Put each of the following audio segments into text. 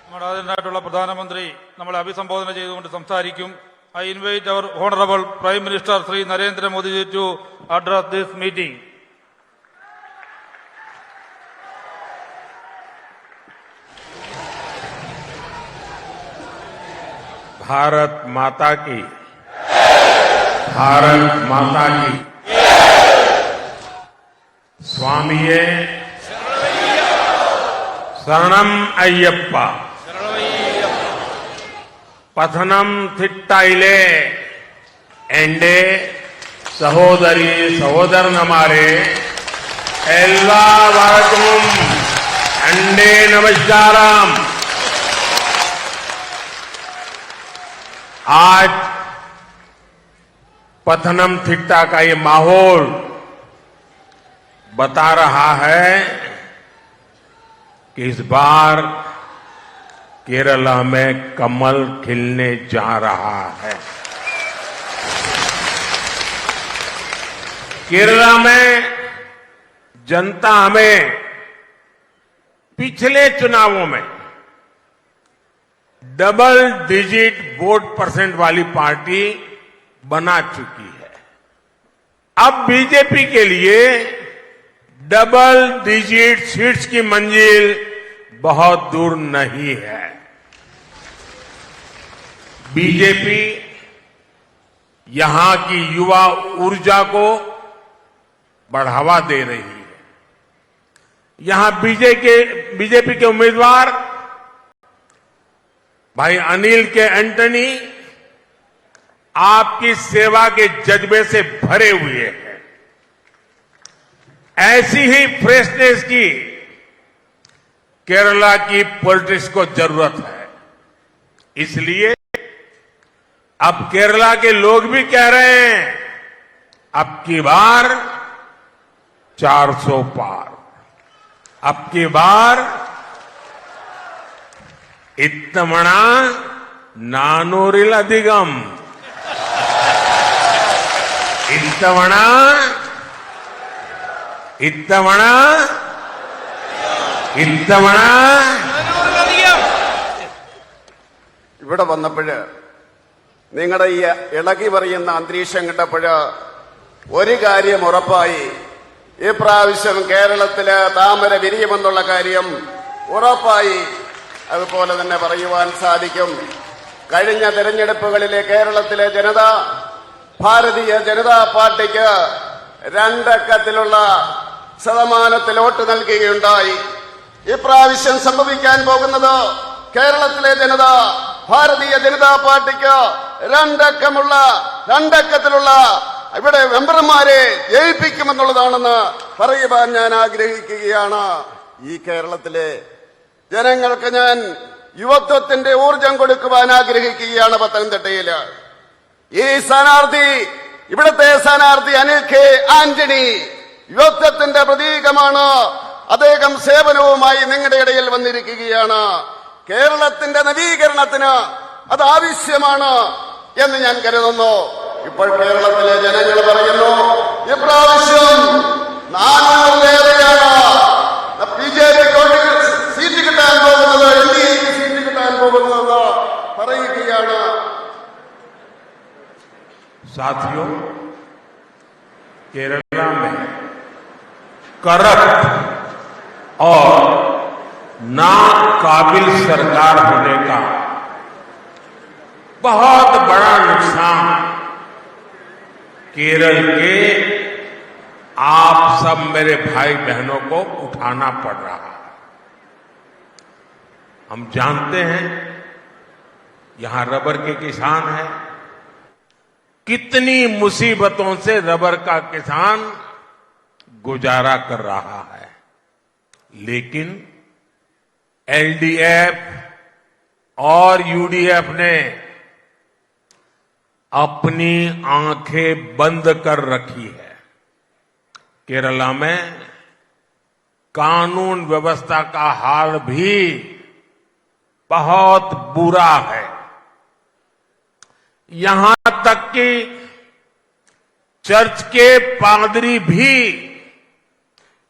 നമ്മുടെ ആദരണീയനായിട്ടുള്ള പ്രധാനമന്ത്രി നമ്മളെ അഭിസംബോധന ചെയ്തുകൊണ്ട് സംസാരിക്കും. I invite our Honorable Prime Minister Sri Narendra Modi ji to address this meeting. Bharat माता की, भारत माता की। स्वामिये शरणम अय्यप्पा, पथनम थिट्टाइले एंडे सहोदरी सहोदरनमारे एल्वा वारकम अंडे नमस्कारम। आज पथनम थिट्टा का ये माहौल बता रहा है कि इस बार केरला में कमल खिलने जा रहा है। केरला में जनता हमें पिछले चुनावों में डबल डिजिट वोट परसेंट वाली पार्टी बना चुकी है। अब बीजेपी के लिए डबल डिजिट सीट्स की मंजिल बहुत दूर नहीं है। बीजेपी यहां की युवा ऊर्जा को बढ़ावा दे रही है। यहां बीजेपी के उम्मीदवार भाई अनिल के एंटनी आपकी सेवा के जज्बे से भरे हुए हैं। ऐसी ही फ्रेशनेस की केरला की पॉलिटिक्स को जरूरत है। इसलिए अब केरला के लोग भी कह रहे हैं अब की बार 400 पार, अब की बार इत्तमणा नानूरिल अधिगम, इत्तमणा इत्तमणा ഇത്തവണ ഇവിടെ വന്നപ്പോൾ നിങ്ങളുടെ ഈ ഇളകി പറയുന്ന അന്തരീക്ഷം കണ്ടപ്പോൾ ഒരു കാര്യം ഉറപ്പായി, ഈ പ്രാവശ്യം കേരളത്തില് താമര വിരിയുമെന്നുള്ള കാര്യം ഉറപ്പായി. അതുപോലെ തന്നെ പറയുവാൻ സാധിക്കും, കഴിഞ്ഞ തെരഞ്ഞെടുപ്പുകളിലെ കേരളത്തിലെ ജനത ഭാരതീയ ജനതാ പാർട്ടിക്ക് 2 അക്കത്തിലുള്ള ശതമാനത്തിൽ വോട്ട് നൽകുകയുണ്ടായി. ഇപ്രാവശ്യം സംഭവിക്കാൻ പോകുന്നത് കേരളത്തിലെ ജനത ഭാരതീയ ജനതാ പാർട്ടിക്ക് 2 അക്കത്തിലുള്ള ഇവിടെ മെമ്പർമാരെ ജയിപ്പിക്കുമെന്നുള്ളതാണെന്ന് പറയുവാൻ ഞാൻ ആഗ്രഹിക്കുകയാണ്. ഈ കേരളത്തിലെ ജനങ്ങൾക്ക് ഞാൻ യുവത്വത്തിന്റെ ഊർജം കൊടുക്കുവാൻ ആഗ്രഹിക്കുകയാണ്. പത്തനംതിട്ടയിൽ ഈ സ്ഥാനാർത്ഥി, ഇവിടുത്തെ സ്ഥാനാർത്ഥി അനിൽ കെ ആന്റണി യുവത്വത്തിന്റെ പ്രതീകമാണ്. അദ്ദേഹം സേവനവുമായി നിങ്ങളുടെ ഇടയിൽ വന്നിരിക്കുകയാണ്. കേരളത്തിന്റെ നവീകരണത്തിന് അത് ആവശ്യമാണ് എന്ന് ഞാൻ കരുതുന്നു. ഇപ്പോൾ കേരളത്തിലെ ജനങ്ങൾ പറയുന്നു ഇപ്രാവശ്യം 400-ലേറെയാണ് ബിജെപിക്ക് സീറ്റ് കിട്ടാൻ പോകുന്നത്, എൻഡിഎക്ക് സീറ്റ് കിട്ടാൻ പോകുന്നതെന്ന് പറയുകയാണ്. साथियों, केरला में करप्ट और नाकाबिल सरकार होने का बहुत बड़ा नुकसान केरल के आप सब मेरे भाई बहनों को उठाना पड़ रहा है। हम जानते हैं यहां रबर के किसान हैं, कितनी मुसीबतों से रबर का किसान गुजारा कर रहा है, लेकिन एलडीएफ और यूडीएफ ने अपनी आंखें बंद कर रखी है। केरला में कानून व्यवस्था का हाल भी बहुत बुरा है। यहां तक कि चर्च के पादरी भी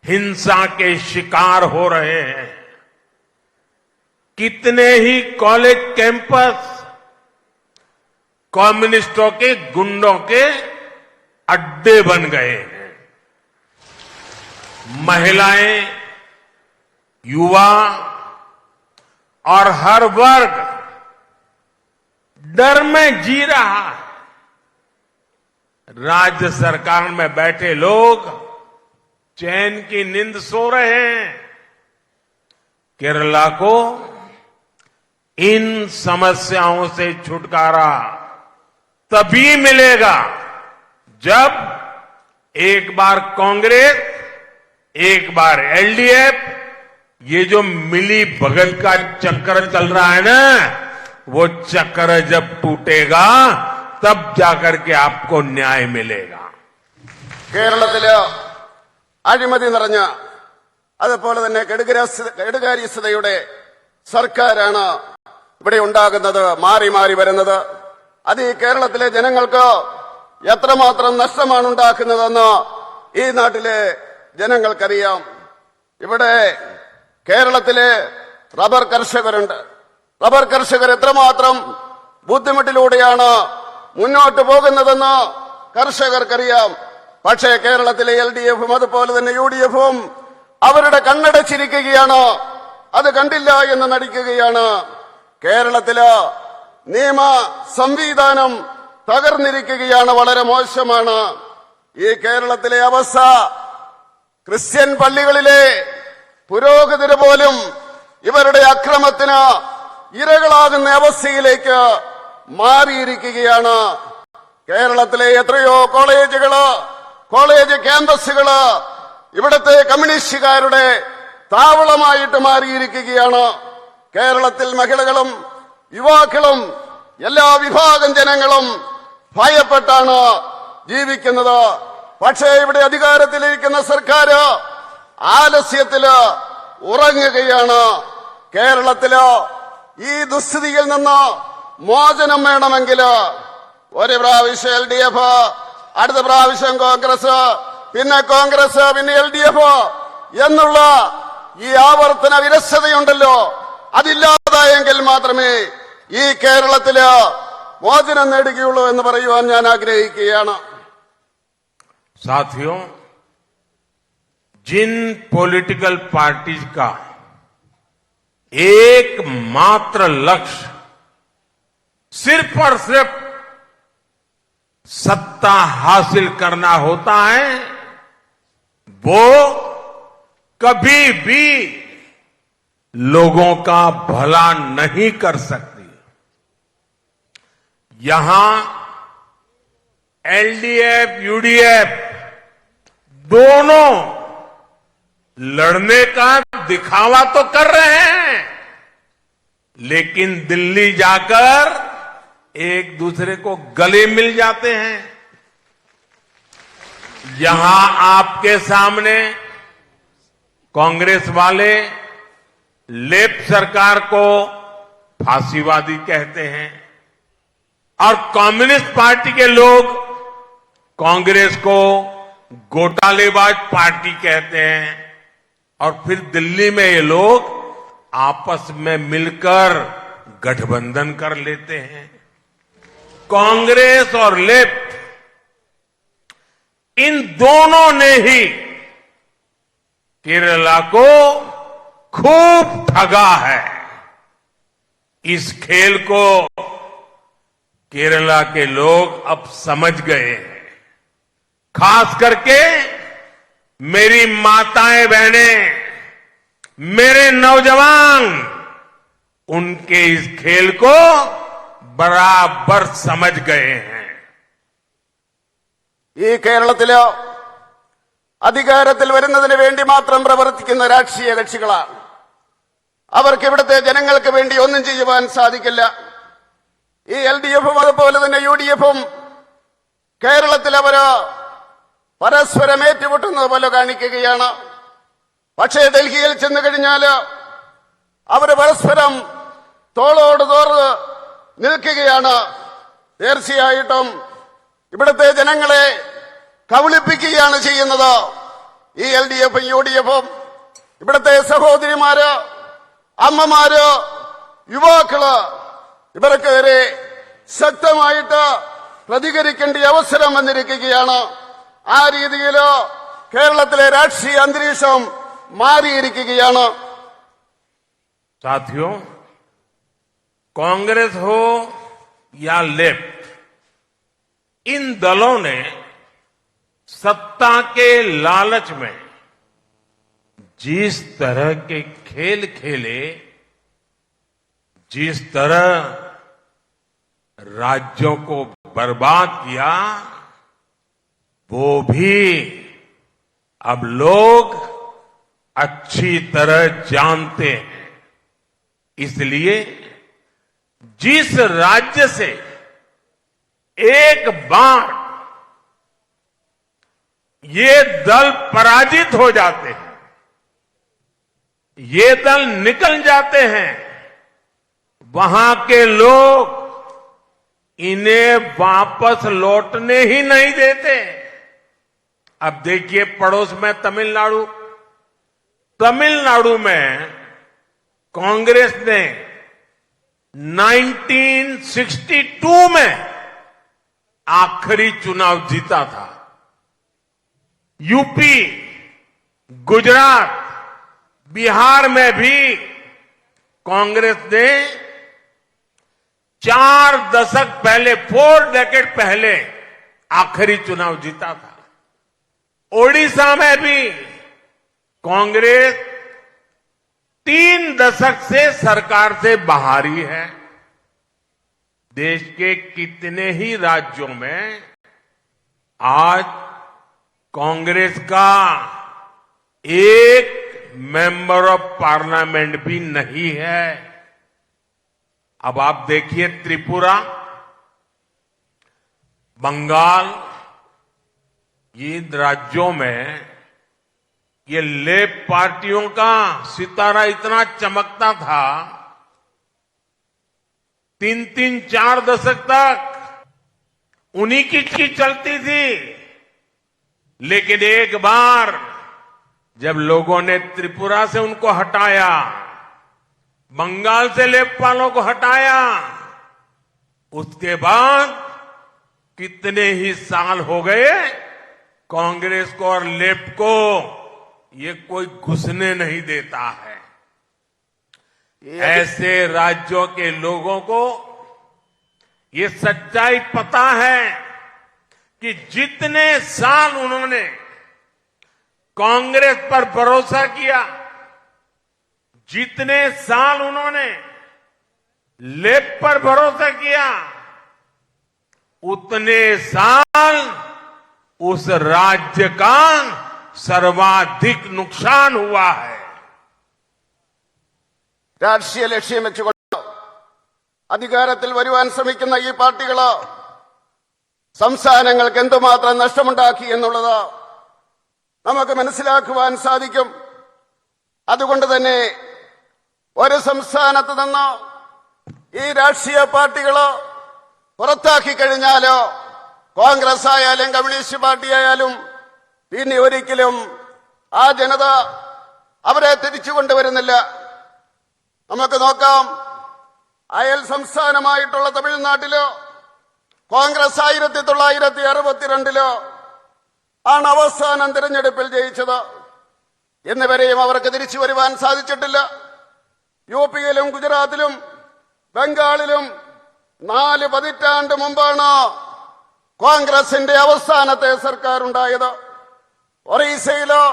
हिंसा के शिकार हो रहे हैं। कितने ही कॉलेज कैंपस कम्युनिस्टों के गुंडों के अड्डे बन गए हैं। महिलाएं, युवा और हर वर्ग डर में जी रहा है। राज्य सरकार में बैठे लोग चैन की नींद सो रहे हैं। केरला को इन समस्याओं से छुटकारा तभी मिलेगा जब एक बार कांग्रेस, एक बार एलडीएफ, ये जो मिली भगत का चक्कर चल रहा है ना, वो चक्कर जब टूटेगा तब जाकर के आपको न्याय मिलेगा। കേരളത്തില് അഴിമതി നിറഞ്ഞ അതുപോലെ തന്നെ കെടുകാര്യസ്ഥതയുടെ സർക്കാരാണ് ഇവിടെ ഉണ്ടാകുന്നത്, മാറി മാറി വരുന്നത്. അത് ഈ കേരളത്തിലെ ജനങ്ങൾക്ക് എത്രമാത്രം നഷ്ടമാണ് ഉണ്ടാക്കുന്നതെന്ന് ഈ നാട്ടിലെ ജനങ്ങൾക്കറിയാം. ഇവിടെ കേരളത്തിലെ റബ്ബർ കർഷകരുണ്ട്. റബ്ബർ കർഷകർ എത്രമാത്രം ബുദ്ധിമുട്ടിലൂടെയാണ് മുന്നോട്ട് പോകുന്നതെന്ന് കർഷകർക്കറിയാം. പക്ഷേ കേരളത്തിലെ എൽഡിഎഫും അതുപോലെ തന്നെ യുഡിഎഫും അവരുടെ കണ്ണടച്ചിരിക്കുകയാണ്, അത് കണ്ടില്ല എന്ന് നടിക്കുകയാണ്. കേരളത്തില് നിയമ സംവിധാനം തകർന്നിരിക്കുകയാണ്, വളരെ മോശമാണ്. ഈ കേരളത്തിലെ അവസ്ഥ ക്രിസ്ത്യൻ പള്ളികളിലെ പുരോഹിതര് പോലും ഇവരുടെ അക്രമത്തിന് ഇരകളാകുന്ന അവസ്ഥയിലേക്ക് മാറിയിരിക്കുകയാണ്. കേരളത്തിലെ എത്രയോ കോളേജ് ക്യാമ്പസുകള് ഇവിടുത്തെ കമ്മ്യൂണിസ്റ്റുകാരുടെ താവളമായിട്ട് മാറിയിരിക്കുകയാണ്. കേരളത്തിൽ മഹിളകളും യുവാക്കളും എല്ലാ വിഭാഗം ജനങ്ങളും ഭയപ്പെട്ടാണ് ജീവിക്കുന്നത്. പക്ഷേ ഇവിടെ അധികാരത്തിലിരിക്കുന്ന സർക്കാർ ആലസ്യത്തില് ഉറങ്ങുകയാണ്. കേരളത്തില് ഈ ദുസ്ഥിതിയിൽ നിന്ന് മോചനം വേണമെങ്കിൽ ഒരു പ്രാവശ്യം എൽഡിഎഫ്, അടുത്ത പ്രാവശ്യം കോൺഗ്രസ്, പിന്നെ കോൺഗ്രസ്, പിന്നെ എൽഡിഎഫ് എന്നുള്ള ഈ ആവർത്തന വിരസതയുണ്ടല്ലോ, അതില്ലാതായെങ്കിൽ മാത്രമേ ഈ കേരളത്തില് മോചനം നേടുകയുള്ളൂ എന്ന് പറയുവാൻ ഞാൻ ആഗ്രഹിക്കുകയാണ്. साथियों, जिन पॉलिटिकल पार्टीज का एकमात्र लक्ष्य सिर्फ और सिर्फ सत्ता हासिल करना होता है, वो कभी भी लोगों का भला नहीं कर सकती। यहां एलडीएफ, यूडीएफ दोनों लड़ने का दिखावा तो कर रहे हैं, लेकिन दिल्ली जाकर एक दूसरे को गले मिल जाते हैं। यहां आपके सामने कांग्रेस वाले लेफ्ट सरकार को फांसीवादी कहते हैं और कम्युनिस्ट पार्टी के लोग कांग्रेस को घोटालेबाज पार्टी कहते हैं। और फिर दिल्ली में ये लोग आपस में मिलकर गठबंधन कर लेते हैं। कांग्रेस और लेफ्ट इन दोनों ने ही केरला को खूब ठगा है। इस खेल को केरला के लोग अब समझ गए हैं। खास करके मेरी माताएं बहनें, मेरे नौजवान उनके इस खेल को बराबर समझ गए हैं। ഈ കേരളത്തില് അധികാരത്തിൽ വരുന്നതിന് വേണ്ടി മാത്രം പ്രവർത്തിക്കുന്ന രാഷ്ട്രീയ കക്ഷികളാണ്. അവർക്ക് ഇവിടുത്തെ ജനങ്ങൾക്ക് വേണ്ടി ഒന്നും ചെയ്യുവാൻ സാധിക്കില്ല. ഈ എൽഡിഎഫും അതുപോലെ തന്നെ യുഡിഎഫും കേരളത്തിൽ അവര് പരസ്പരം ഏറ്റുമുട്ടുന്നത് പോലെ കാണിക്കുകയാണ്. പക്ഷേ ഡൽഹിയിൽ ചെന്നു കഴിഞ്ഞാല് അവര് പരസ്പരം തോളോട് തോറ് നിൽക്കുകയാണ്. തീർച്ചയായിട്ടും ഇവിടുത്തെ ജനങ്ങളെ കബളിപ്പിക്കുകയാണ് ചെയ്യുന്നത് ഈ എൽഡിഎഫും യുഡിഎഫും. ഇവിടുത്തെ സഹോദരിമാര്, അമ്മമാര്, യുവാക്കള് ഇവർക്കെതിരെ ശക്തമായിട്ട് പ്രതികരിക്കേണ്ട അവസരം വന്നിരിക്കുകയാണ്. ആ രീതിയിൽ കേരളത്തിലെ രാഷ്ട്രീയ അന്തരീക്ഷം മാറിയിരിക്കുകയാണ്. साथियों, कांग्रेस हो या लेफ्ट, इन दलों ने सत्ता के लालच में जिस तरह के खेल खेले, जिस तरह राज्यों को बर्बाद किया, वो भी अब लोग अच्छी तरह जानते हैं. इसलिए जिस राज्य से एक बार ये दल पराजित हो जाते हैं, ये दल निकल जाते हैं, वहां के लोग इन्हें वापस लौटने ही नहीं देते. अब देखिए पड़ोस में तमिलनाडु में कांग्रेस ने 1962 में आखिरी चुनाव जीता था. यूपी, गुजरात, बिहार में भी कांग्रेस ने 4 दशक पहले, 4 डेकेड पहले आखिरी चुनाव जीता था. ओडिशा में भी कांग्रेस 3 दशक से सरकार से बाहर ही है. देश के कितने ही राज्यों में आज कांग्रेस का एक मेंबर ऑफ पार्लियामेंट भी नहीं है. अब आप देखिए त्रिपुरा, बंगाल, ये राज्यों में ये लेफ्ट पार्टियों का सितारा इतना चमकता था, 3-3, 4 दशक तक उन्हीं की चलती थी. लेकिन एक बार जब लोगों ने त्रिपुरा से उनको हटाया, बंगाल से लेफ्ट वालों को हटाया, उसके बाद कितने ही साल हो गए कांग्रेस को और लेफ्ट को ये कोई घुसने नहीं देता है. ऐसे राज्यों के लोगों को ये सच्चाई पता है कि जितने साल उन्होंने कांग्रेस पर भरोसा किया, जितने साल उन्होंने लेफ्ट पर भरोसा किया, उतने साल उस राज्य का सर्वाधिक नुकसान हुआ है. രാഷ്ട്രീയ ലക്ഷ്യം വെച്ചുകൊണ്ട് അധികാരത്തിൽ വരുവാൻ ശ്രമിക്കുന്ന ഈ പാർട്ടികള് സംസ്ഥാനങ്ങൾക്ക് എന്തുമാത്രം നഷ്ടമുണ്ടാക്കി എന്നുള്ളത് നമുക്ക് മനസ്സിലാക്കുവാൻ സാധിക്കും. അതുകൊണ്ട് തന്നെ ഒരു സംസ്ഥാനത്ത് നിന്ന് ഈ രാഷ്ട്രീയ പാർട്ടികള് പുറത്താക്കി കഴിഞ്ഞാലോ, കോൺഗ്രസ് ആയാലും കമ്മ്യൂണിസ്റ്റ് പാർട്ടി ആയാലും, പിന്നെ ഒരിക്കലും ആ ജനത അവരെ തിരിച്ചു കൊണ്ടുവരുന്നില്ല. നമുക്ക് നോക്കാം, അയൽ സംസ്ഥാനമായിട്ടുള്ള തമിഴ്നാട്ടില് കോൺഗ്രസ് 1962 ആണ് അവസാനം തിരഞ്ഞെടുപ്പിൽ ജയിച്ചത്. ഇന്നുവരെയും അവർക്ക് തിരിച്ചു വരുവാൻ സാധിച്ചിട്ടില്ല. യുപിയിലും ഗുജറാത്തിലും ബംഗാളിലും 4 പതിറ്റാണ്ട് മുമ്പാണ് കോൺഗ്രസിന്റെ അവസാനത്തെ സർക്കാർ ഉണ്ടായത്. ഒറീസയിലോ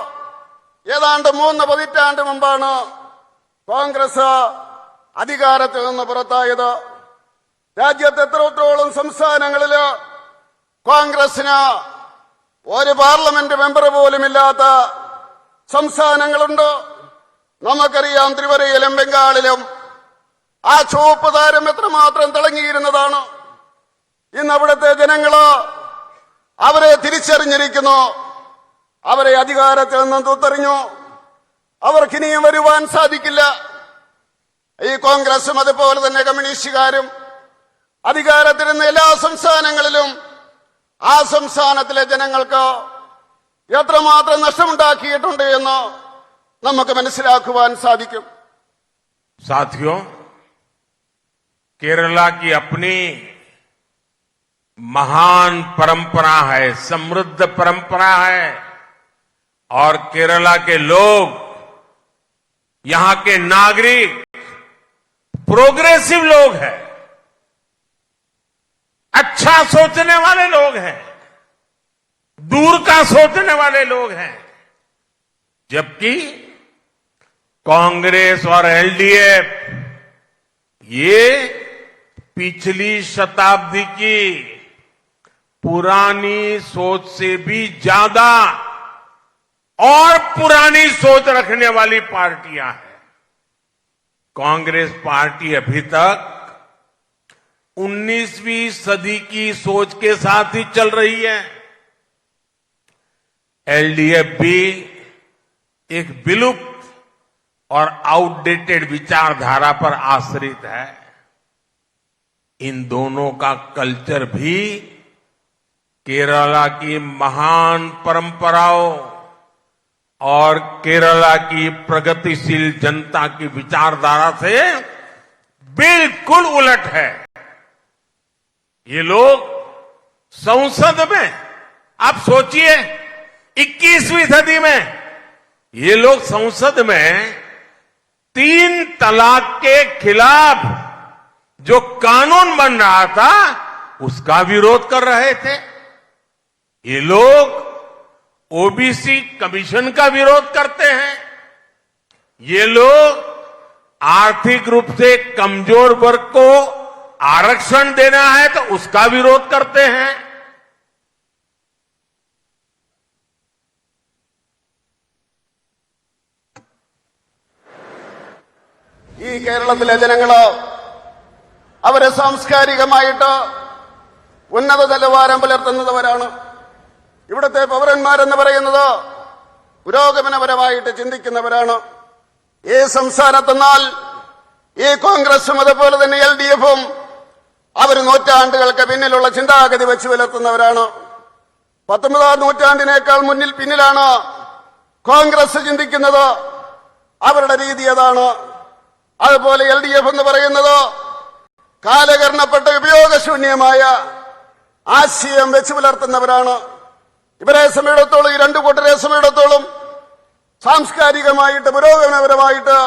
ഏതാണ്ട് 3 പതിറ്റാണ്ട് മുമ്പാണ് കോൺഗ്രസ് അധികാരത്തിൽ നിന്ന് പുറത്തായത്. രാജ്യത്ത് എത്രത്തോളം സംസ്ഥാനങ്ങളില് കോൺഗ്രസിന് ഒരു പാർലമെന്റ് മെമ്പർ പോലും ഇല്ലാത്ത സംസ്ഥാനങ്ങളുണ്ട്. നമുക്കറിയാം, ത്രിപുരയിലും ബംഗാളിലും ആ ചുവപ്പ് താരം എത്രമാത്രം തിളങ്ങിയിരുന്നതാണ്. ഇന്ന് അവിടുത്തെ ജനങ്ങള് അവരെ തിരിച്ചറിഞ്ഞിരിക്കുന്നു. അവരെ അധികാരത്തിൽ നിന്നും തുത്തെറിഞ്ഞു. അവർക്കിനിയും വരുവാൻ സാധിക്കില്ല. ഈ കോൺഗ്രസും അതുപോലെ തന്നെ കമ്മ്യൂണിസ്റ്റുകാരും അധികാരത്തിരുന്ന എല്ലാ സംസ്ഥാനങ്ങളിലും ആ സംസ്ഥാനത്തിലെ ജനങ്ങൾക്ക് എത്രമാത്രം നഷ്ടമുണ്ടാക്കിയിട്ടുണ്ട് എന്ന് നമുക്ക് മനസ്സിലാക്കുവാൻ സാധിക്കും. साथियों, केरला की अपनी महान परंपरा है, समृद्ध परंपरा है और केरला के लोग, यहां के नागरिक प्रोग्रेसिव लोग हैं, अच्छा सोचने वाले लोग हैं, दूर का सोचने वाले लोग हैं। जबकि कांग्रेस और एलडीएफ ये पिछली शताब्दी की पुरानी सोच से भी ज्यादा और पुरानी सोच रखने वाली पार्टियां हैं। कांग्रेस पार्टी अभी तक 19वीं सदी की सोच के साथ ही चल रही है। एलडीएफ भी एक विलुप्त और आउटडेटेड विचारधारा पर आश्रित है। इन दोनों का कल्चर भी केरला की महान परंपराओं और केरला की प्रगतिशील जनता की विचारधारा से बिल्कुल उलट है। ये लोग संसद में, आप सोचिए 21वीं सदी में ये लोग संसद में 3 तलाक के खिलाफ जो कानून बन रहा था उसका विरोध कर रहे थे। ये लोग ओबीसी कमीशन का विरोध करते हैं। ये लोग आर्थिक रूप से कमजोर वर्ग को आरक्षण देना है तो उसका विरोध करते हैं। ഈ കേരളത്തിലെ ജനങ്ങള് അവരെ സാംസ്കാരികമായിട്ട് ഉന്നത നിലവാരം പുലർത്തുന്നവരാണ്. ഇവിടുത്തെ പൗരന്മാരെന്ന് പറയുന്നത് പുരോഗമനപരമായിട്ട് ചിന്തിക്കുന്നവരാണ്. ഈ സംസ്ഥാനത്തെന്നാൽ ഈ കോൺഗ്രസും അതുപോലെ തന്നെ എൽഡിഎഫും അവർ നൂറ്റാണ്ടുകൾക്ക് പിന്നിലുള്ള ചിന്താഗതി വെച്ച് പുലർത്തുന്നവരാണ്. 19ാം നൂറ്റാണ്ടിനേക്കാൾ പിന്നിലാണ് കോൺഗ്രസ് ചിന്തിക്കുന്നത്. അവരുടെ രീതി അതാണ്. അതുപോലെ എൽഡിഎഫ് എന്ന് പറയുന്നത് കാലകരണപ്പെട്ട ഉപയോഗശൂന്യമായ ആശയം വെച്ച് പുലർത്തുന്നവരാണ്. ഇവരെ സമയത്തോളം, ഈ രണ്ടു കൂട്ടരെ സമയത്തോളം സാംസ്കാരികമായിട്ട് പുരോഗമനപരമായിട്ട്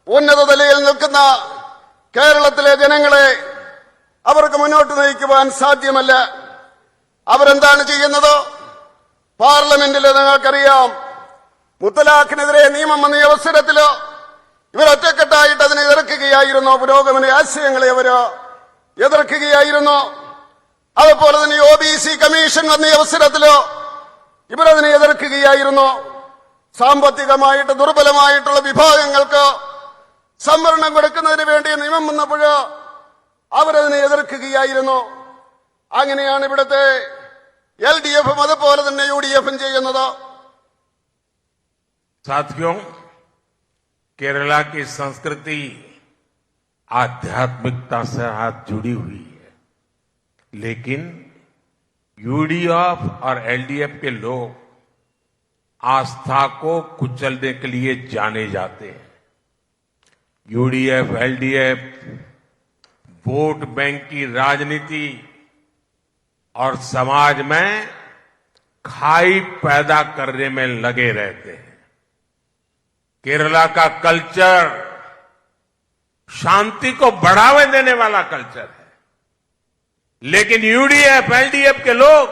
ഉന്നത നിലയിൽ നിൽക്കുന്ന കേരളത്തിലെ ജനങ്ങളെ അവർക്ക് മുന്നോട്ട് നയിക്കുവാൻ സാധ്യമല്ല. അവരെന്താണ് ചെയ്യുന്നത്? പാർലമെന്റിൽ നിങ്ങൾക്കറിയാം, മുത്തലാഖിനെതിരെ നിയമം വന്ന അവസരത്തില് ഇവരൊറ്റക്കെട്ടായിട്ട് അതിനെ എതിർക്കുകയായിരുന്നു. പുരോഗമന ആശയങ്ങളെ അവര് എതിർക്കുകയായിരുന്നു. അതുപോലെ തന്നെ ഒബിസി കമ്മീഷൻ വന്ന അവസരത്തില് ഇവരതിനെ എതിർക്കുകയായിരുന്നു. സാമ്പത്തികമായിട്ട് ദുർബലമായിട്ടുള്ള വിഭാഗങ്ങൾക്ക് സംവരണം കൊടുക്കുന്നതിന് വേണ്ടി നിയമം വന്നപ്പോൾ അവരതിനെ എതിർക്കുകയായിരുന്നു. അങ്ങനെയാണ് ഇവിടുത്തെ എൽഡിഎഫും അതുപോലെ തന്നെ യുഡിഎഫും ചെയ്യുന്നത്. साथियों, केरला की संस्कृति आध्यात्मिकता से हाथ जुड़ी हुई है, लेकिन यूडीएफ और एलडीएफ के लोग आस्था को कुचलने के लिए जाने जाते हैं। यूडीएफ, एलडीएफ वोट बैंक की राजनीति और समाज में खाई पैदा करने में लगे रहते हैं। केरला का कल्चर शांति को बढ़ावा देने वाला कल्चर है, लेकिन यूडीएफ, एलडीएफ के लोग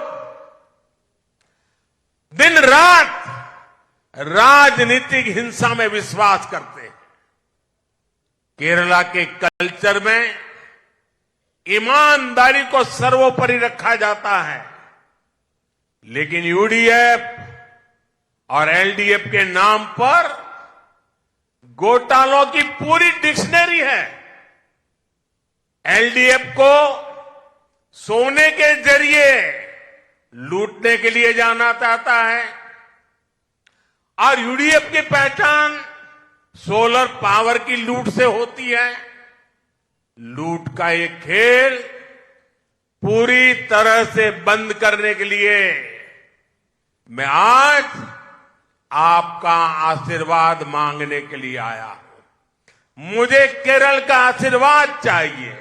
दिन रात राजनीतिक हिंसा में विश्वास करते हैं। केरला के कल्चर में ईमानदारी को सर्वोपरि रखा जाता है, लेकिन यूडीएफ और एलडीएफ के नाम पर घोटालों की पूरी डिक्शनरी है। एलडीएफ को सोने के जरिए लूटने के लिए जाना चाहता है और यूडीएफ की पहचान सोलर पावर की लूट से होती है। लूट का ये खेल पूरी तरह से बंद करने के लिए मैं आज आपका आशीर्वाद मांगने के लिए आया हूं। मुझे केरल का आशीर्वाद चाहिए।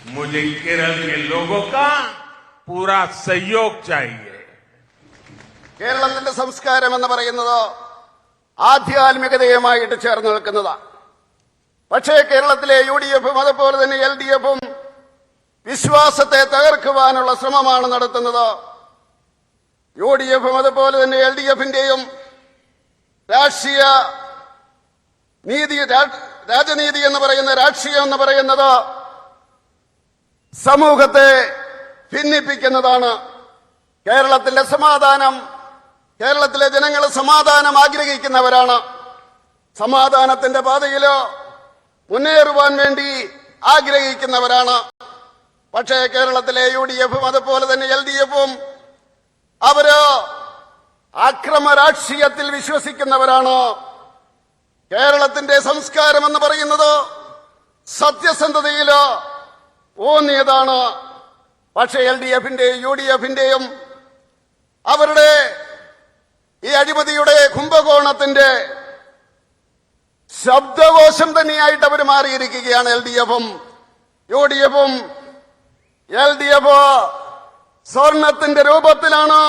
मुझे केरल के लोगों का पूरा सहयोग चाहिए। കേരളത്തിന്റെ സംസ്കാരം എന്ന് പറയുന്നത് ആധ്യാത്മികതയുമായിട്ട് ചേർന്ന് നിൽക്കുന്നതാണ്. പക്ഷേ കേരളത്തിലെ UDF-ഉം അതുപോലെ തന്നെ LDF-ഉം വിശ്വാസത്തെ തകർക്കുവാനുള്ള ശ്രമമാണ് നടത്തുന്നത്. UDF-ഉം അതുപോലെ തന്നെ LDF-ന്റെയും രാഷ്ട്രീയ നീതി, രാജനീതി എന്ന് പറയുന്ന രാഷ്ട്രീയം എന്ന് പറയുന്നത് സമൂഹത്തെ ഭിന്നിപ്പിക്കുന്നതാണ്. കേരളത്തിലെ ജനങ്ങൾ സമാധാനം ആഗ്രഹിക്കുന്നവരാണ്. സമാധാനത്തിന്റെ പാതയിൽ മുന്നേറുവാൻ വേണ്ടി ആഗ്രഹിക്കുന്നവരാണ്. പക്ഷേ കേരളത്തിലെ UDF-ഉം അതുപോലെ തന്നെ LDF-ഉം അവര് അക്രമ രാഷ്ട്രീയത്തിൽ വിശ്വസിക്കുന്നവരാണ്. കേരളത്തിന്റെ സംസ്കാരം എന്ന് പറയുന്നത് സത്യസന്ധതയില് ഊന്നിയതാണ്. പക്ഷേ LDF-ന്റെയും UDF-ന്റെയും അവരുടെ ഈ അഴിമതിയുടെ കുംഭകോണത്തിന്റെ ശബ്ദകോശം തന്നെയായിട്ട് അവർ മാറിയിരിക്കുകയാണ്. LDF-ഉം UDF-ഉം LDF സ്വർണത്തിന്റെ രൂപത്തിലാണ്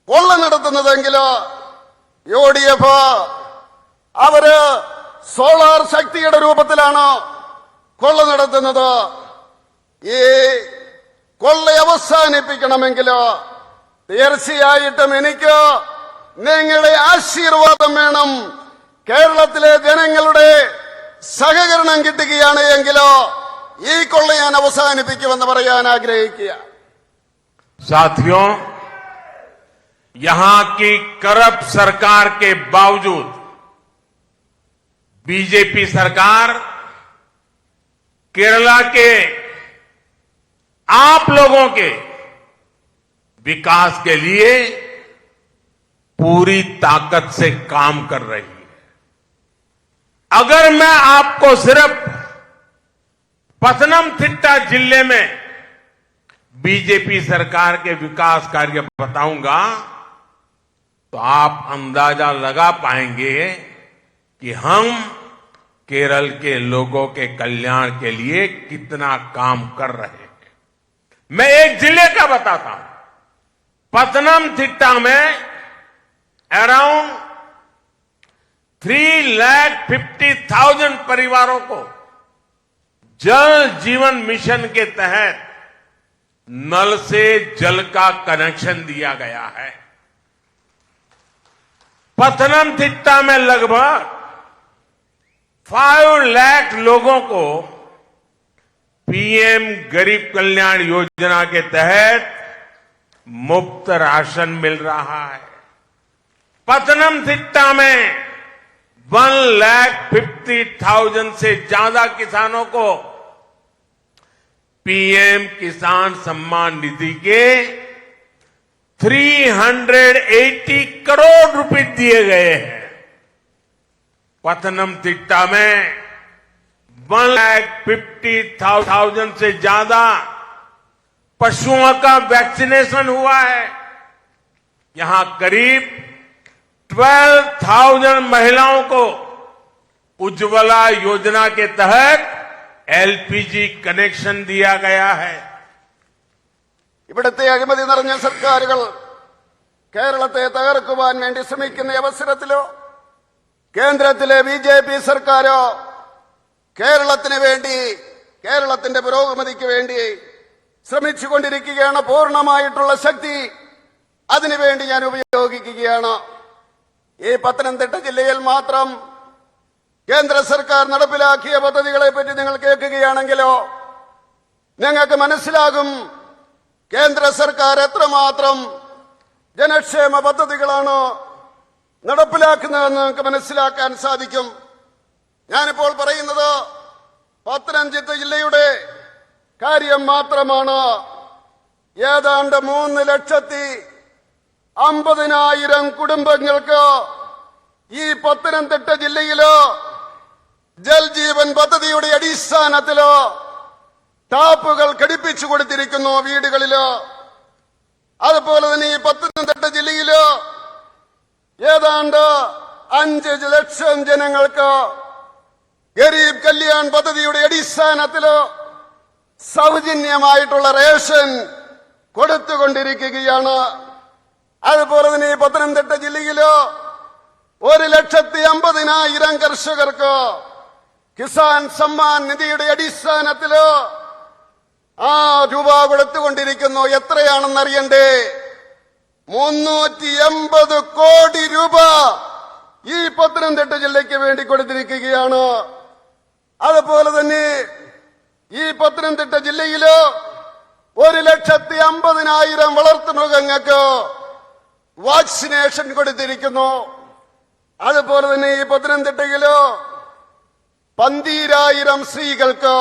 കൊള്ള നടത്തുന്നതെങ്കിൽ UDF അവര് സോളാർ ശക്തിയുടെ രൂപത്തിലാണ് കൊള്ള നടത്തുന്നത്. ഈ കൊള്ള അവസാനിപ്പിക്കണമെങ്കിൽ തീർച്ചയായിട്ടും എനിക്ക് നിങ്ങളുടെ ആശീർവാദം വേണം. കേരളത്തിലെ ജനങ്ങളുടെ സഹകരണം കിട്ടുകയാണ് എങ്കിലോ ഈ കൊള്ള ഞാൻ അവസാനിപ്പിക്കുമെന്ന് പറയാൻ ആഗ്രഹിക്കുക. साथियों, यहां की करप्ट सरकार के बावजूद बीजेपी सरकार केरला के आप लोगों के विकास के लिए पूरी ताकत से काम कर रही है। अगर मैं आपको सिर्फ पथनमथिट्टा जिले में बीजेपी सरकार के विकास कार्य बताऊंगा तो आप अंदाजा लगा पाएंगे कि हम केरल के लोगों के कल्याण के लिए कितना काम कर रहे हैं। मैं एक जिले का बताता हूं। पथनमथिट्टा में अराउंड 3,50,000 परिवारों को जल जीवन मिशन के तहत नल से जल का कनेक्शन दिया गया है। पथनमथिट्टा में लगभग 5 लाख लोगों को PM गरीब कल्याण योजना के तहत मुफ्त राशन मिल रहा है। पथनमथिट्टा में 1,50,000 से ज्यादा किसानों को PM किसान सम्मान निधि के 380 करोड़ रुपए दिए गए हैं। पथनमथिट्टा में 1,50,000 से ज्यादा पशुओं का वैक्सीनेशन हुआ है। यहां करीब 12,000 महिलाओं को उज्ज्वला योजना के तहत LPG कनेक्शन दिया गया है। ഇവിടുത്തെ അഴിമതി നിറഞ്ഞ സർക്കാരുകൾ കേരളത്തെ തകർക്കുവാൻ വേണ്ടി ശ്രമിക്കുന്ന അവസരത്തിലോ കേന്ദ്രത്തിലെ BJP സർക്കാരോ കേരളത്തിന് വേണ്ടി, കേരളത്തിന്റെ പുരോഗതിക്ക് വേണ്ടി ശ്രമിച്ചുകൊണ്ടിരിക്കുകയാണ്. പൂർണ്ണമായിട്ടുള്ള ശക്തി അതിനുവേണ്ടി ഞാൻ ഉപയോഗിക്കുകയാണ്. ഈ പത്തനംതിട്ട ജില്ലയിൽ മാത്രം കേന്ദ്ര സർക്കാർ നടപ്പിലാക്കിയ പദ്ധതികളെ പറ്റി നിങ്ങൾ കേൾക്കുകയാണെങ്കിലോ നിങ്ങൾക്ക് മനസ്സിലാകും കേന്ദ്ര സർക്കാർ എത്രമാത്രം ജനക്ഷേമ പദ്ധതികളാണ് നടപ്പിലാക്കുന്നതെന്ന് നിങ്ങൾക്ക് മനസ്സിലാക്കാൻ സാധിക്കും. ഞാനിപ്പോൾ പറയുന്നത് പത്തനംതിട്ട ജില്ലയുടെ കാര്യം മാത്രമാണ്. ഏതാണ്ട് 3,50,000 കുടുംബങ്ങൾക്ക് ഈ പത്തനംതിട്ട ജില്ലയില് ജൽജീവൻ പദ്ധതിയുടെ അടിസ്ഥാനത്തില് ടാപ്പുകൾ ഘടിപ്പിച്ചു കൊടുത്തിരിക്കുന്നു വീടുകളില്. അതുപോലെ തന്നെ ഈ പത്തനംതിട്ട ജില്ലയില് ഏതാണ്ട് 5 ലക്ഷം ജനങ്ങൾക്ക് ഗരീബ് കല്യാൺ പദ്ധതിയുടെ അടിസ്ഥാനത്തില് സൗജന്യമായിട്ടുള്ള റേഷൻ കൊടുത്തുകൊണ്ടിരിക്കുകയാണ്. അതുപോലെ തന്നെ ഈ പത്തനംതിട്ട ജില്ലയിലോ 1,50,000 കർഷകർക്ക് കിസാൻ സമ്മാൻ നിധിയുടെ അടിസ്ഥാനത്തിലോ ആ രൂപ കൊടുത്തുകൊണ്ടിരിക്കുന്നു. എത്രയാണെന്നറിയണ്ടേ? 380 കോടി രൂപ ഈ പത്തനംതിട്ട ജില്ലയ്ക്ക് വേണ്ടി കൊടുത്തിരിക്കുകയാണ്. അതുപോലെ തന്നെ ഈ പത്തനംതിട്ട ജില്ലയില് 1,50,000 വളർത്തുമൃഗങ്ങൾക്ക് വാക്സിനേഷൻ കൊടുത്തിരിക്കുന്നു. അതുപോലെ തന്നെ ഈ പത്തനംതിട്ടയില് 12,000 സ്ത്രീകൾക്ക്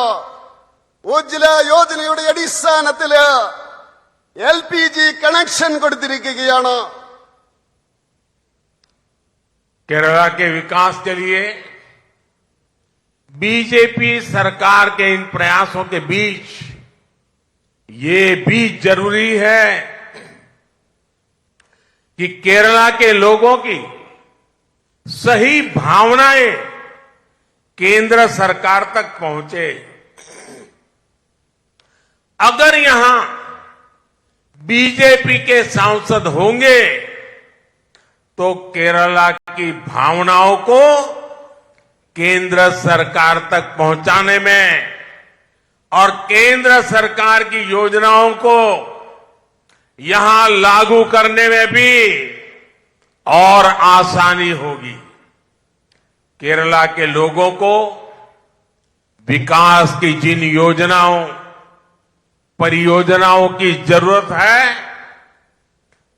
ഉജ്ജ്വല യോജനയുടെ അടിസ്ഥാനത്തില് LPG കണക്ഷൻ കൊടുത്തിരിക്കുകയാണ്. केरला के विकास के लिए बीजेपी सरकार के इन प्रयासों के बीच ये भी जरूरी है कि केरला के लोगों की सही भावनाएं केंद्र सरकार तक पहुंचे। अगर यहां बीजेपी के सांसद होंगे तो केरला की भावनाओं को केंद्र सरकार तक पहुंचाने में और केंद्र सरकार की योजनाओं को यहां लागू करने में भी और आसानी होगी। केरला के लोगों को विकास की जिन योजनाओं परियोजनाओं की जरूरत है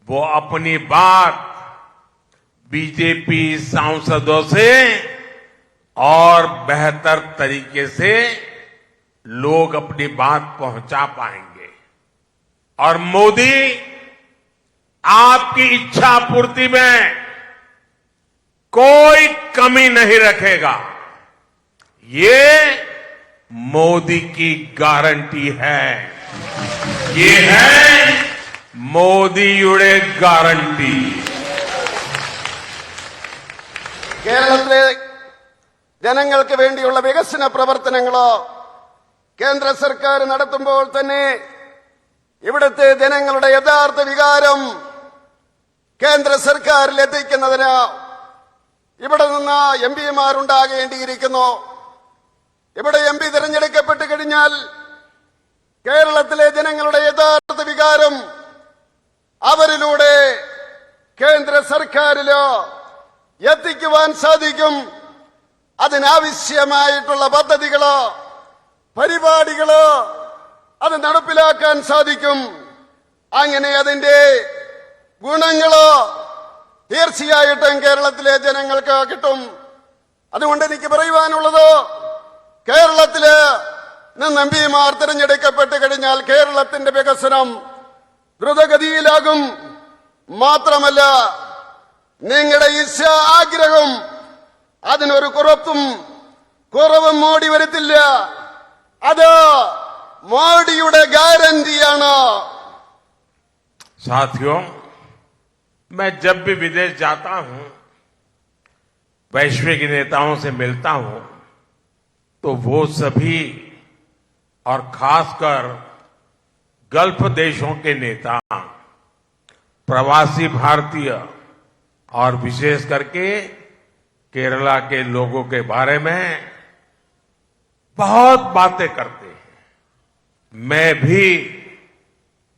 वो अपनी बात बीजेपी सांसदों से और बेहतर तरीके से लोग अपनी बात पहुंचा पाएंगे। और मोदी आपकी इच्छा पूर्ति में कोई कमी नहीं रखेगा। ये मोदी की गारंटी है। ये है മോദിയുടെ ഗ്യാരണ്ടി. കേരളത്തിലെ ജനങ്ങൾക്ക് വേണ്ടിയുള്ള വികസന പ്രവർത്തനങ്ങളോ കേന്ദ്ര സർക്കാർ നടത്തുമ്പോൾ തന്നെ ഇവിടുത്തെ ജനങ്ങളുടെ യഥാർത്ഥ വികാരം കേന്ദ്ര സർക്കാരിൽ എത്തിക്കുന്നതിന് ഇവിടെ നിന്ന് എംപിമാരുണ്ടാകേണ്ടിയിരിക്കുന്നു. ഇവിടെ MP തിരഞ്ഞെടുക്കപ്പെട്ട് കഴിഞ്ഞാൽ കേരളത്തിലെ ജനങ്ങളുടെ യഥാർത്ഥ വികാരം അവരിലൂടെ കേന്ദ്ര സർക്കാരിലോ എത്തിക്കുവാൻ സാധിക്കും. അതിനാവശ്യമായിട്ടുള്ള പദ്ധതികളോ പരിപാടികളോ അത് നടപ്പിലാക്കാൻ സാധിക്കും. അങ്ങനെ അതിന്റെ ഗുണങ്ങളോ തീർച്ചയായിട്ടും കേരളത്തിലെ ജനങ്ങൾക്ക് കിട്ടും. അതുകൊണ്ട് എനിക്ക് പറയുവാനുള്ളത് കേരളത്തില് നിന്ന് എംപിമാർ തിരഞ്ഞെടുക്കപ്പെട്ട് കഴിഞ്ഞാൽ കേരളത്തിന്റെ വികസനം ദ്രുതഗതിയിലാകും. മാത്രമല്ല നിങ്ങളുടെ ഇച്ഛ ആഗ്രഹം അതിനൊരു കുറവും മോഡി വരുത്തില്ല. അത് മോഡിയുടെ ഗ്യാരണ്ടിയാണ്. साथियों, मैं जब भी विदेश जाता हूं, वैश्विक नेताओं से मिलता हूं, तो वो सभी और खासकर गल्फ देशों के नेता, प्रवासी भारतीय और विशेष करके केरला के लोगों के बारे में बहुत बातें करते हैं। मैं भी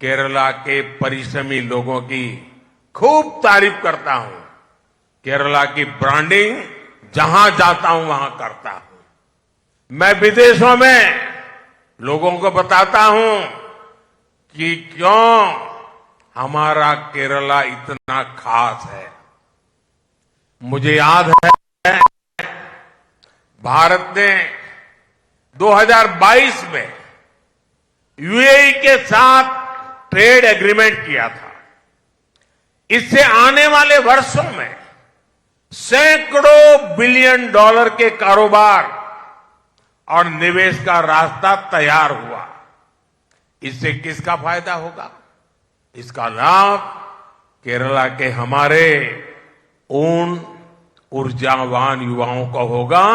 केरला के परिश्रमी लोगों की खूब तारीफ करता हूं। केरला की ब्रांडिंग जहां जाता हूं वहां करता हूं। मैं विदेशों में लोगों को बताता हूं कि क्यों हमारा केरला इतना खास है। मुझे याद है भारत ने 2022 में यूएई के साथ ट्रेड एग्रीमेंट किया था। इससे आने वाले वर्षों में सैकड़ों बिलियन डॉलर के कारोबार और निवेश का रास्ता तैयार हुआ। इससे किसका फायदा होगा? इसका लाभ केरला के हमारे उन ऊर्जावान युवाओं को होगा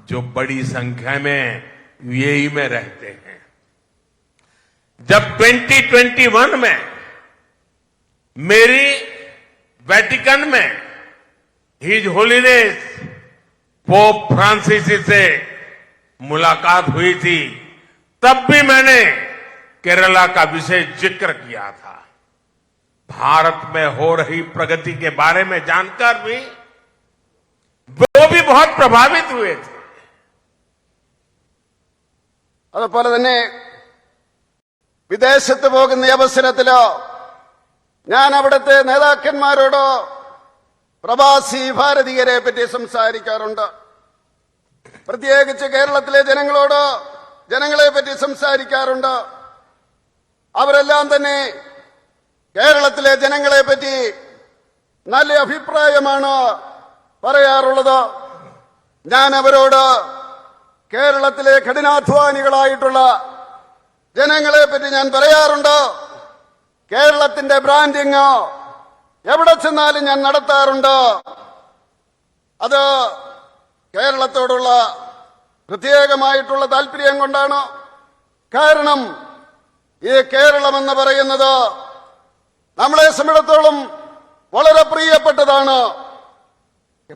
जो बड़ी संख्या में यूएई में रहते हैं। जब 2021 में मेरी वेटिकन में हिज होलीनेस पोप फ्रांसिस से मुलाकात हुई थी, तब भी मैंने केरला का विशेष जिक्र किया था। भारत में हो रही प्रगति के बारे में जानकर भी वो भी बहुत प्रभावित हुए थे। അതുപോലെ തന്നെ വിദേശത്ത് പോകുന്ന ഈ അവസരത്തിലോ ഞാൻ അവിടുത്തെ നേതാക്കന്മാരോട് പ്രവാസി ഭാരതീയരെ പറ്റി സംസാരിക്കാറുണ്ട്. പ്രത്യേകിച്ച് കേരളത്തിലെ ജനങ്ങളെ പറ്റി സംസാരിക്കാറുണ്ട്. അവരെല്ലാം തന്നെ കേരളത്തിലെ ജനങ്ങളെ പറ്റി നല്ല അഭിപ്രായമാണ് പറയാറുള്ളത്. ഞാൻ അവരോട് കേരളത്തിലെ കഠിനാധ്വാനികളായിട്ടുള്ള ജനങ്ങളെ പറ്റി ഞാൻ പറയാറുണ്ട്. കേരളത്തിന്റെ ബ്രാൻഡിങ് എവിടെ ചെന്നാലും ഞാൻ നടത്താറുണ്ട്. അത് കേരളത്തോടുള്ള പ്രത്യേകമായിട്ടുള്ള താല്പര്യം കൊണ്ടാണ്. കാരണം ഈ കേരളം എന്ന് പറയുന്നത് നമ്മളെ സംബന്ധിച്ചിടത്തോളം വളരെ പ്രിയപ്പെട്ടതാണ്.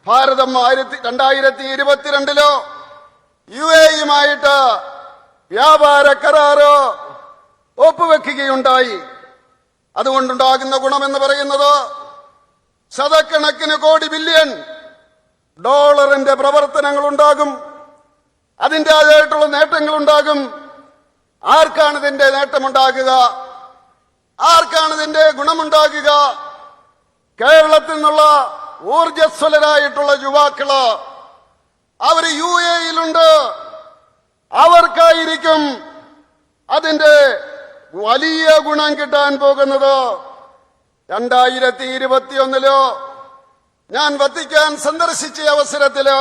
ഭാരതം 2022 UAE-യുമായിട്ട് വ്യാപാര കരാറ് ഒപ്പുവെക്കുകയുണ്ടായി. അതുകൊണ്ടുണ്ടാകുന്ന ഗുണമെന്ന് പറയുന്നത് ശതക്കണക്കിന് കോടി ബില്യൺ ഡോളറിന്റെ പ്രവർത്തനങ്ങൾ ഉണ്ടാകും. അതിൻ്റെതായിട്ടുള്ള നേട്ടങ്ങളുണ്ടാകും. ആർക്കാണ് ഇതിന്റെ നേട്ടമുണ്ടാകുക? ആർക്കാണ് ഇതിന്റെ ഗുണമുണ്ടാകുക? കേരളത്തിൽ നിന്നുള്ള ഊർജ്ജസ്വലരായിട്ടുള്ള യുവാക്കള് അവർ UAE-യിലുണ്ട്. അവർക്കായിരിക്കും അതിന്റെ വലിയ ഗുണം കിട്ടാൻ പോകുന്നത്. 2021 ഞാൻ വത്തിക്കാൻ സന്ദർശിച്ച അവസരത്തില്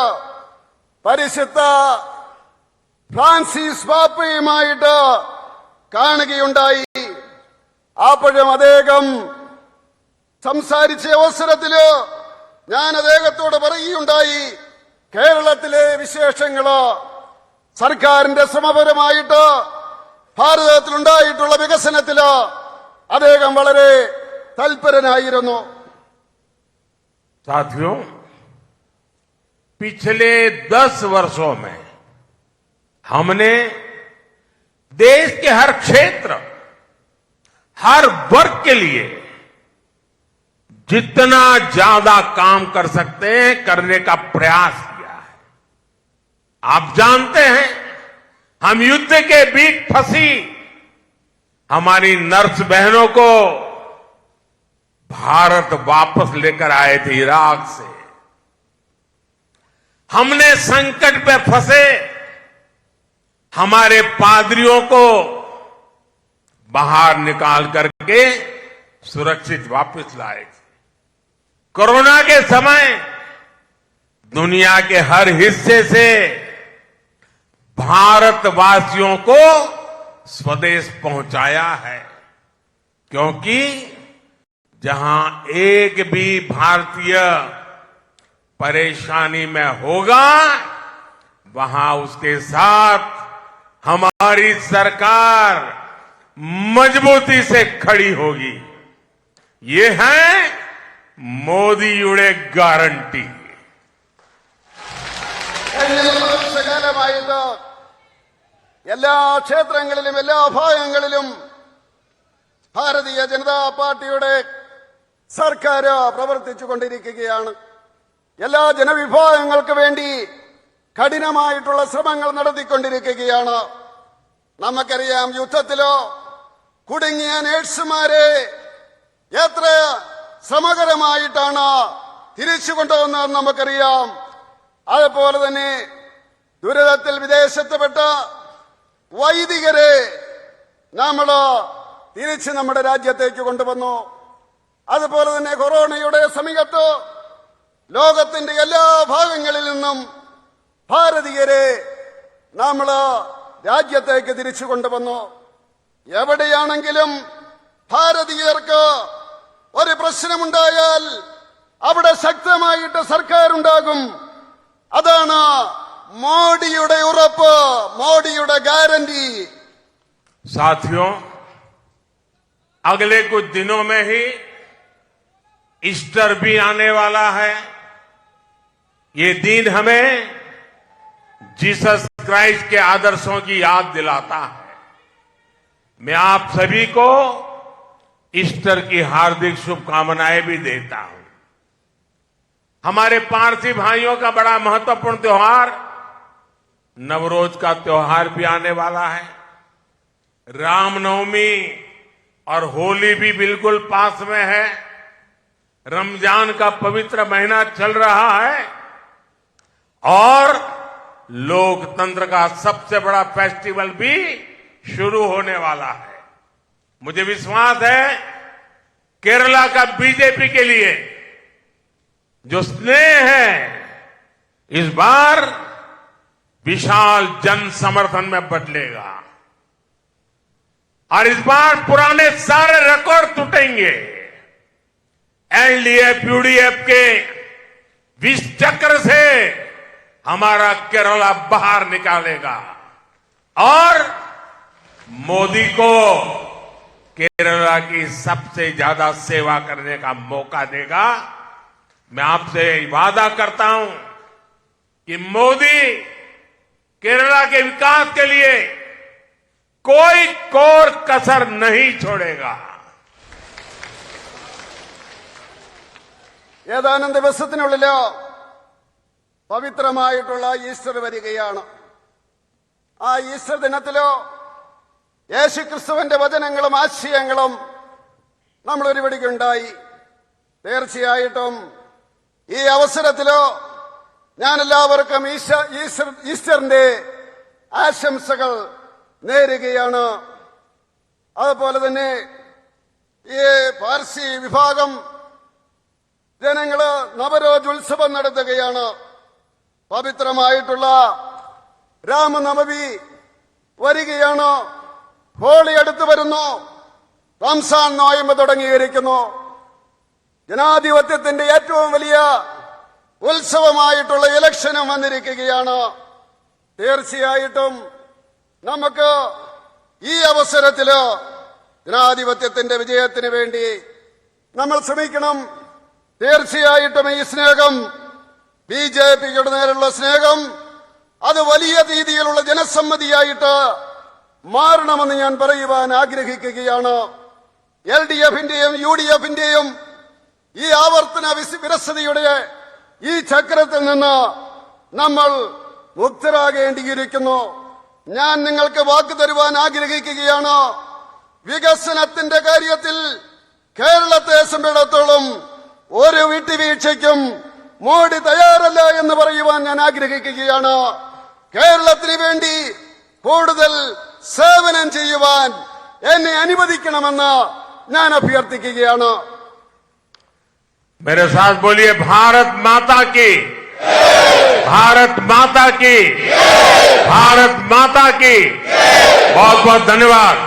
പരിശുദ്ധ ഫ്രാൻസിസ് പാപ്പയുമായിട്ട് കാണുകയുണ്ടായി. അപ്പോഴും അദ്ദേഹം സംസാരിച്ച അവസരത്തില് ഞാൻ അദ്ദേഹത്തോട് പറയുകയുണ്ടായി, കേരളത്തിലെ വിശേഷങ്ങള് സർക്കാരിന്റെ ശ്രമപരമായിട്ട് ഭാരതത്തിലുണ്ടായിട്ടുള്ള വികസനത്തില് അദ്ദേഹം വളരെ തൽപരനായിരുന്നു. साथियों, पिछले 10 वर्षों में हमने देश के हर क्षेत्र, हर वर्ग के लिए जितना ज्यादा काम कर सकते हैं करने का प्रयास किया है। आप जानते हैं, हम युद्ध के बीच फंसी हमारी नर्स बहनों को भारत वापस लेकर आए थे इराक से। हमने संकट पे फंसे हमारे पादरियों को बाहर निकाल करके सुरक्षित वापस लाए थे। कोरोना के समय दुनिया के हर हिस्से से भारतवासियों को स्वदेश पहुंचाया है, क्योंकि जहां एक भी भारतीय परेशानी में होगा वहां उसके साथ हमारी सरकार मजबूती से खड़ी होगी। ये है മോദിയുടെ ഗ്യാരണ്ടി. വർഷകാലമായിട്ട് എല്ലാ ക്ഷേത്രങ്ങളിലും എല്ലാ ഭാഗങ്ങളിലും ഭാരതീയ ജനതാ പാർട്ടിയുടെ സർക്കാർ പ്രവർത്തിച്ചുകൊണ്ടിരിക്കുകയാണ്. എല്ലാ ജനവിഭാഗങ്ങൾക്ക് വേണ്ടി കഠിനമായിട്ടുള്ള ശ്രമങ്ങൾ നടത്തിക്കൊണ്ടിരിക്കുകയാണ്. നമുക്കറിയാം, യുദ്ധത്തിലോ കുടുങ്ങിയ നേഴ്സുമാരെ എത്ര ശ്രമകരമായിട്ടാണ് തിരിച്ചു കൊണ്ടുവന്നതെന്ന് നമുക്കറിയാം. അതുപോലെ തന്നെ ദുരിതത്തിൽ വിദേശത്തുപെട്ട വൈദികരെ നമ്മൾ തിരിച്ച് നമ്മുടെ രാജ്യത്തേക്ക് കൊണ്ടുവന്നു. അതുപോലെ തന്നെ കൊറോണയുടെ സമയത്ത് ലോകത്തിന്റെ എല്ലാ ഭാഗങ്ങളിൽ നിന്നും ഭാരതീയരെ നമ്മൾ രാജ്യത്തേക്ക് തിരിച്ചു കൊണ്ടുവന്നു. എവിടെയാണെങ്കിലും ഭാരതീയർക്ക് ഒരു പ്രശ്നമുണ്ടായാൽ അവിടെ ശക്തമായിട്ട് സർക്കാരുണ്ടാകും. അതാണ് മോഡിയുടെ ഉറപ്പ്, മോഡിയുടെ ഗ്യാരണ്ടി. साथियों, अगले कुछ दिनों में ही ईस्टर भी आने वाला है। ये दिन हमें जीसस क्राइस्ट के आदर्शों की याद दिलाता है। मैं आप सभी को ईस्टर की हार्दिक शुभकामनाएं भी देता हूं। हमारे पारसी भाइयों का बड़ा महत्वपूर्ण त्योहार नवरोज का त्योहार भी आने वाला है। रामनवमी और होली भी बिल्कुल पास में है। रमजान का पवित्र महीना चल रहा है और लोकतंत्र का सबसे बड़ा फेस्टिवल भी शुरू होने वाला है। मुझे विश्वास है केरला का बीजेपी के लिए जो स्नेह है इस बार विशाल जन समर्थन में बदलेगा और इस बार पुराने सारे रिकॉर्ड टूटेंगे। एलडीएफ यूडीएफ के विष चक्र से हमारा केरला बाहर निकालेगा और मोदी को केरला की सबसे ज्यादा सेवा करने का मौका देगा। मैं आपसे वादा करता हूं कि मोदी केरला के विकास के लिए कोई कोर कसर नहीं छोड़ेगा। ഏതാനും ദിവസത്തിനുള്ളിലോ പവിത്രമായിട്ടുള്ള ഈസ്റ്റർ വരികയാണ്. ആ ഈസ്റ്റർ ദിനത്തിലോ യേശുക്രിസ്തുവിന്റെ വചനങ്ങളും ആശയങ്ങളും നമ്മൾ ഒരുപടിക്കുണ്ടായി. തീർച്ചയായിട്ടും ഈ അവസരത്തിലോ ഞാൻ എല്ലാവർക്കും ഈസ്റ്ററിന്റെ ആശംസകൾ നേരുകയാണ്. അതുപോലെ തന്നെ ഈ പാർസി വിഭാഗം ജനങ്ങള് നവരോജ് ഉത്സവം നടത്തുകയാണ്. പവിത്രമായിട്ടുള്ള രാമനവമി വരികയാണ്. ഹോളി അടുത്തു വരുന്നു. റംസാൻ നോയമ്പ് തുടങ്ങിയിരിക്കുന്നു. ജനാധിപത്യത്തിന്റെ ഏറ്റവും വലിയ ഉത്സവമായിട്ടുള്ള ഇലക്ഷനും വന്നിരിക്കുകയാണ്. തീർച്ചയായിട്ടും നമുക്ക് ഈ അവസരത്തില് ജനാധിപത്യത്തിന്റെ വിജയത്തിന് വേണ്ടി നമ്മൾ ശ്രമിക്കണം. തീർച്ചയായിട്ടും ഈ സ്നേഹം ബിജെപിയുടെ നേരെയുള്ള സ്നേഹം അത് വലിയ രീതിയിലുള്ള ജനസമ്മതിയായിട്ട് മാറണമെന്ന് ഞാൻ പറയുവാൻ ആഗ്രഹിക്കുകയാണ്. എൽഡിഎഫിന്റെയും യുഡിഎഫിന്റെയും ഈ ആവർത്തന വിരസതയുടെ ഈ ചക്രത്തിൽ നിന്ന് നമ്മൾ മുക്തരാകേണ്ടിയിരിക്കുന്നു. ഞാൻ നിങ്ങൾക്ക് വാക്ക് തരുവാൻ ആഗ്രഹിക്കുകയാണ്. വികസനത്തിന്റെ കാര്യത്തിൽ കേരളത്തെ സംബന്ധിച്ചിടത്തോളം ഒരു വിട്ടുവീഴ്ചയ്ക്കും മോഡി തയ്യാറല്ല എന്ന് പറയുവാൻ ഞാൻ ആഗ്രഹിക്കുകയാണ്. കേരളത്തിന് വേണ്ടി കൂടുതൽ സേവനം ചെയ്യുവാൻ എന്നെ അനുവദിക്കണമെന്ന് ഞാൻ അഭ്യർത്ഥിക്കുകയാണ്. मेरे साथ बोलिए भारत माता की, भारत माता की, भारत माता की। बहुत बहुत धन्यवाद।